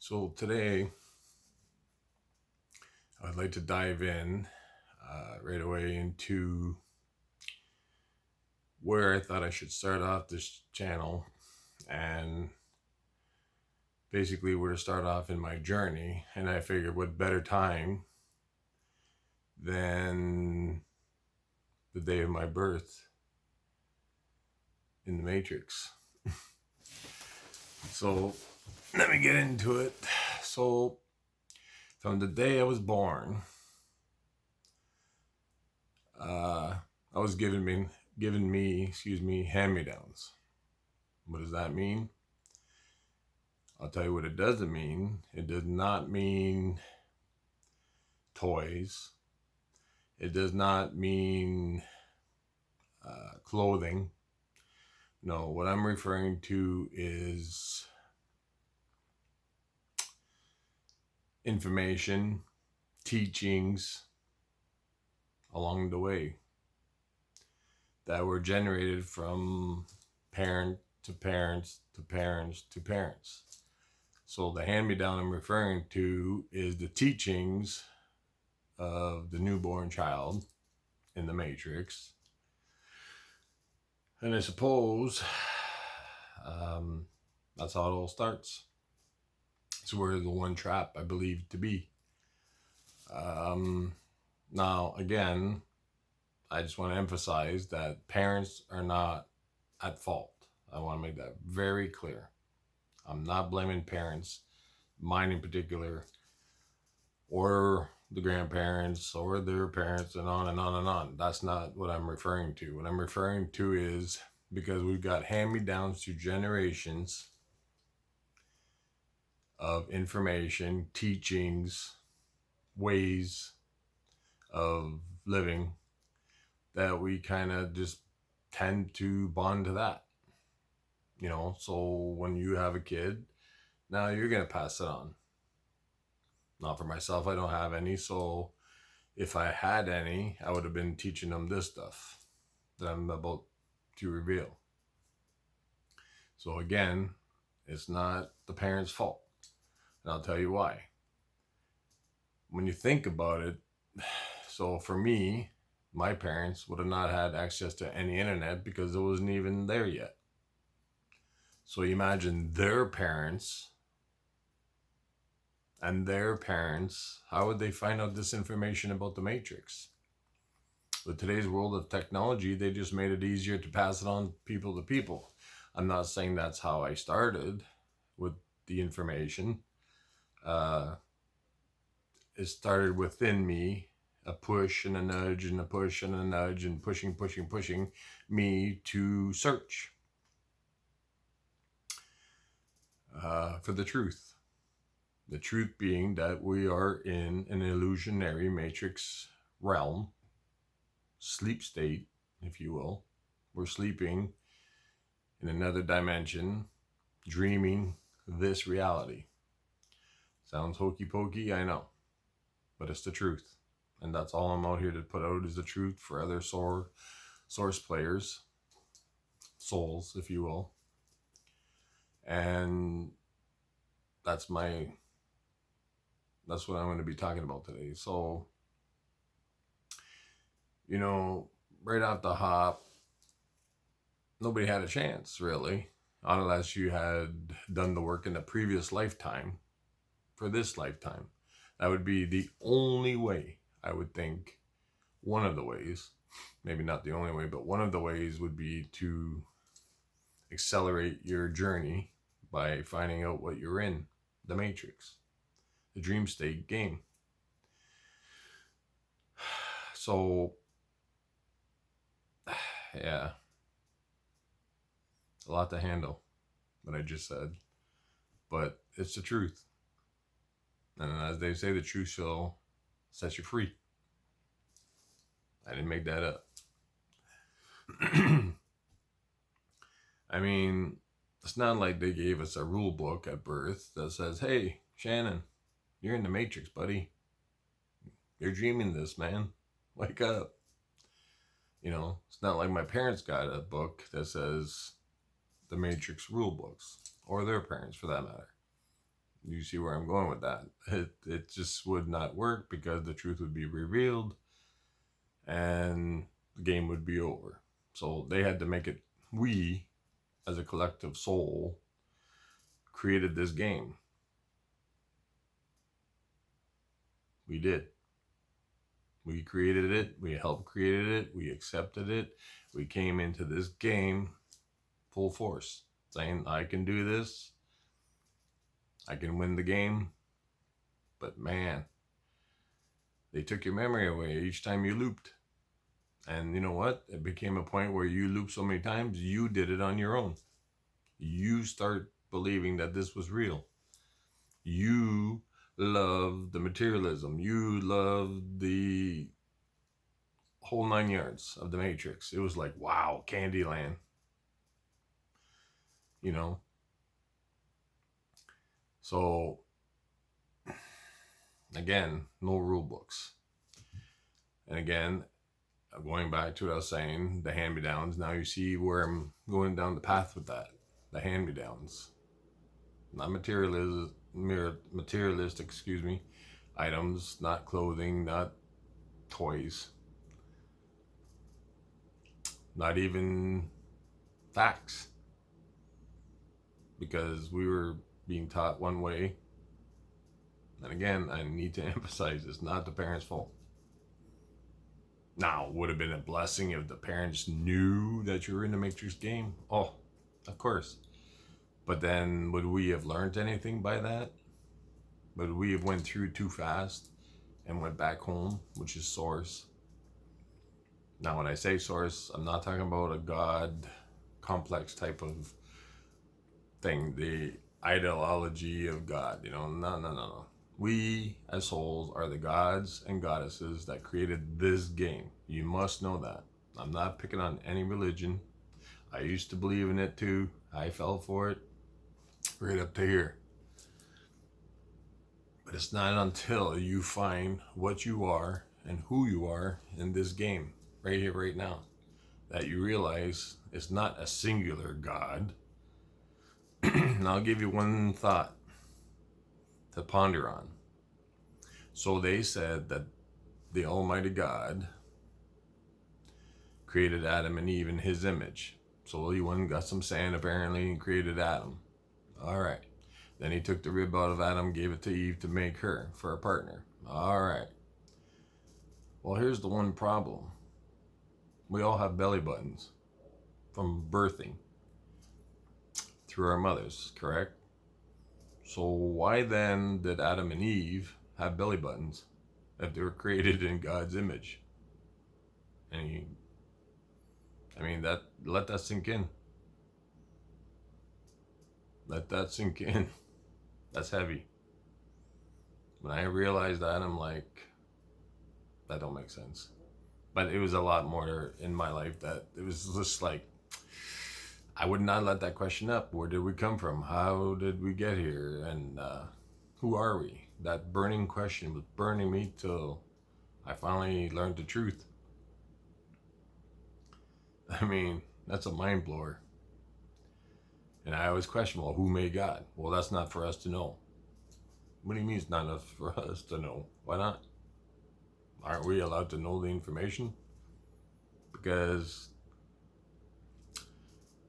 So today, I'd like to dive in right away into where I thought I should start off this channel, and basically where to start off in my journey. And I figured, what better time than the day of my birth in the Matrix? So let me get into it. So from the day I was born, I was given me hand-me-downs. What does that mean? I'll tell you what it doesn't mean. It does not mean toys. It does not mean clothing. No, what I'm referring to is information, teachings along the way that were generated from parent to parents to parents to parents. So the hand-me-down I'm referring to is the teachings of the newborn child in the Matrix. And I suppose that's how it all starts. It's where the one trap I believe to be. Now, again, I just want to emphasize that parents are not at fault. I want to make that very clear. I'm not blaming parents, mine in particular, or the grandparents, or their parents, and on and on and on. That's not what I'm referring to. What I'm referring to is because we've got hand-me-downs through generations of information, teachings, ways of living, that we kind of just tend to bond to that. So when you have a kid, now you're going to pass it on. Not for myself, I don't have any. So if I had any, I would have been teaching them this stuff that I'm about to reveal. So again, it's not the parents' fault. And I'll tell you why. When you think about it, so for me, my parents would have not had access to any internet because it wasn't even there yet. So imagine their parents and their parents, how would they find out this information about the Matrix? With today's world of technology, they just made it easier to pass it on people to people. I'm not saying that's how I started with the information. It started within me, a push and a nudge and a push and a nudge, and pushing me to search for the truth. The truth being that we are in an illusionary matrix realm, sleep state, if you will. We're sleeping in another dimension, dreaming this reality. Sounds hokey pokey, I know, but it's the truth. And that's all I'm out here to put out, is the truth for other source players, souls, if you will. And that's what I'm going to be talking about today. So, right off the hop, nobody had a chance, really, unless you had done the work in a previous lifetime for this lifetime. That would be the only way, I would think. One of the ways, maybe not the only way, but one of the ways would be to accelerate your journey by finding out what you're in, the Matrix, the dream state game. So, yeah, a lot to handle, what I just said, but it's the truth. And as they say, the truth shall set you free. I didn't make that up. I mean, it's not like they gave us a rule book at birth that says, hey, Shannon, you're in the Matrix, buddy. You're dreaming this, man. Wake up. It's not like my parents got a book that says the Matrix rule books, or their parents for that matter. You see where I'm going with that? It just would not work because the truth would be revealed and the game would be over. So they had to make it. We, as a collective soul, created this game. We did. We created it. We helped create it. We accepted it. We came into this game full force, saying, I can do this. I can win the game. But man, they took your memory away each time you looped. And you know what? It became a point where you looped so many times, you did it on your own. You start believing that this was real. You love the materialism. You love the whole 9 yards of the Matrix. It was like, wow, Candyland. You know? So, again, no rule books. And again, going back to what I was saying, the hand-me-downs. Now you see where I'm going down the path with that. The hand-me-downs. Not materialistic, items, not clothing, not toys, not even facts. Because we were being taught one way. And again, I need to emphasize it's not the parents' fault. Now, would have been a blessing if the parents knew that you were in the Matrix game. Oh, of course. But then, would we have learned anything by that? Would we have went through too fast and went back home, which is source? Now, when I say source, I'm not talking about a God complex type of thing, the ideology of God. No. We, as souls, are the gods and goddesses that created this game. You must know that. I'm not picking on any religion. I used to believe in it too. I fell for it right up to here. But it's not until you find what you are and who you are in this game, right here, right now, that you realize it's not a singular God. And I'll give you one thought to ponder on. So they said that the Almighty God created Adam and Eve in his image. So he went and got some sand apparently and created Adam. All right. Then he took the rib out of Adam, gave it to Eve to make her for a partner. All right. Well, here's the one problem. We all have belly buttons from birthing through our mothers, correct? So why then did Adam and Eve have belly buttons if they were created in God's image? And let that sink in. Let that sink in. That's heavy. When I realized that, I'm like, that don't make sense. But it was a lot more in my life that it was just like, I would not let that question up. Where did we come from? How did we get here? And who are we? That burning question was burning me till I finally learned the truth. I mean, that's a mind blower. And I always question, well, who made God? Well, that's not for us to know. What do you mean it's not enough for us to know? Why not? Aren't we allowed to know the information? Because,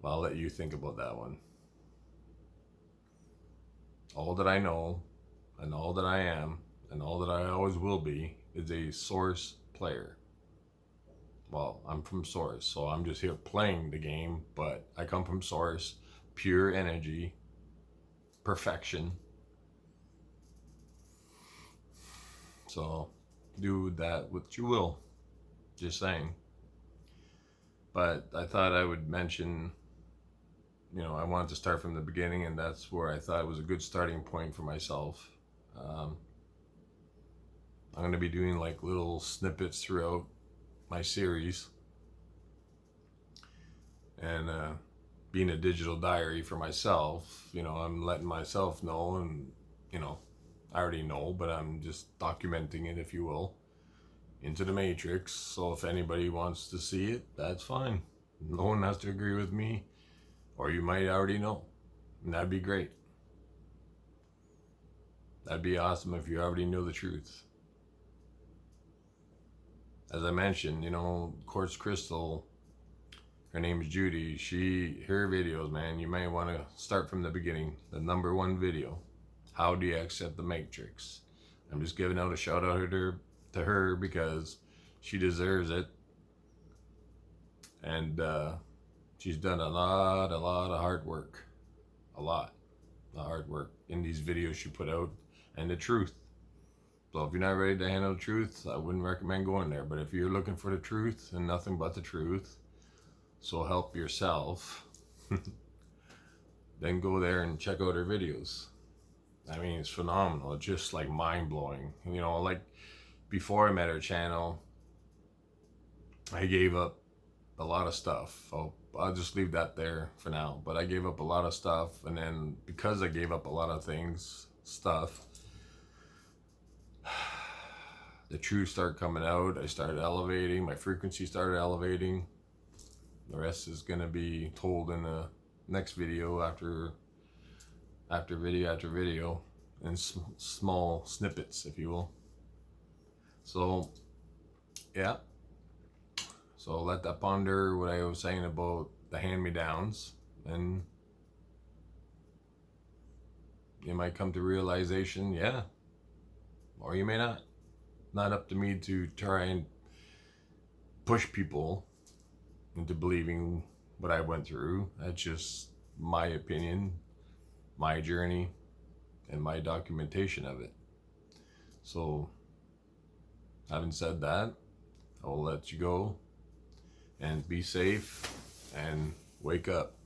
well, I'll let you think about that one. All that I know, and all that I am, and all that I always will be, is a source player. Well, I'm from source, so I'm just here playing the game, but I come from source, pure energy, perfection. So do that what you will. Just saying. But I thought I would mention, I wanted to start from the beginning, and that's where I thought it was a good starting point for myself. I'm going to be doing like little snippets throughout my series, and being a digital diary for myself. I'm letting myself know, and I already know, but I'm just documenting it, if you will, into the Matrix. So if anybody wants to see it, that's fine. No one has to agree with me, or you might already know, and that'd be great. That'd be awesome if you already knew the truth. As I mentioned, Quartz Crystal, her name is Judy. Her videos, man, you might want to start from the beginning. The number one video, how do you accept the matrix? I'm just giving out a shout out to her because she deserves it. And she's done a lot of hard work. A lot of hard work in these videos she put out, and the truth. So if you're not ready to handle the truth, I wouldn't recommend going there. But if you're looking for the truth and nothing but the truth, so help yourself, then go there and check out her videos. I mean, it's phenomenal. It's just like mind-blowing. Like before I met her channel, I gave up a lot of stuff. I'll just leave that there for now. But I gave up a lot of stuff, and then because I gave up a lot of stuff, the truth started coming out. I started elevating. My frequency started elevating. The rest is gonna be told in the next video after video, in small snippets, if you will. So, yeah. So let that ponder what I was saying about the hand-me-downs, and you might come to realization, yeah, or you may not. Not up to me to try and push people into believing what I went through. That's just my opinion, my journey, and my documentation of it. So, having said that, I'll let you go and be safe and wake up.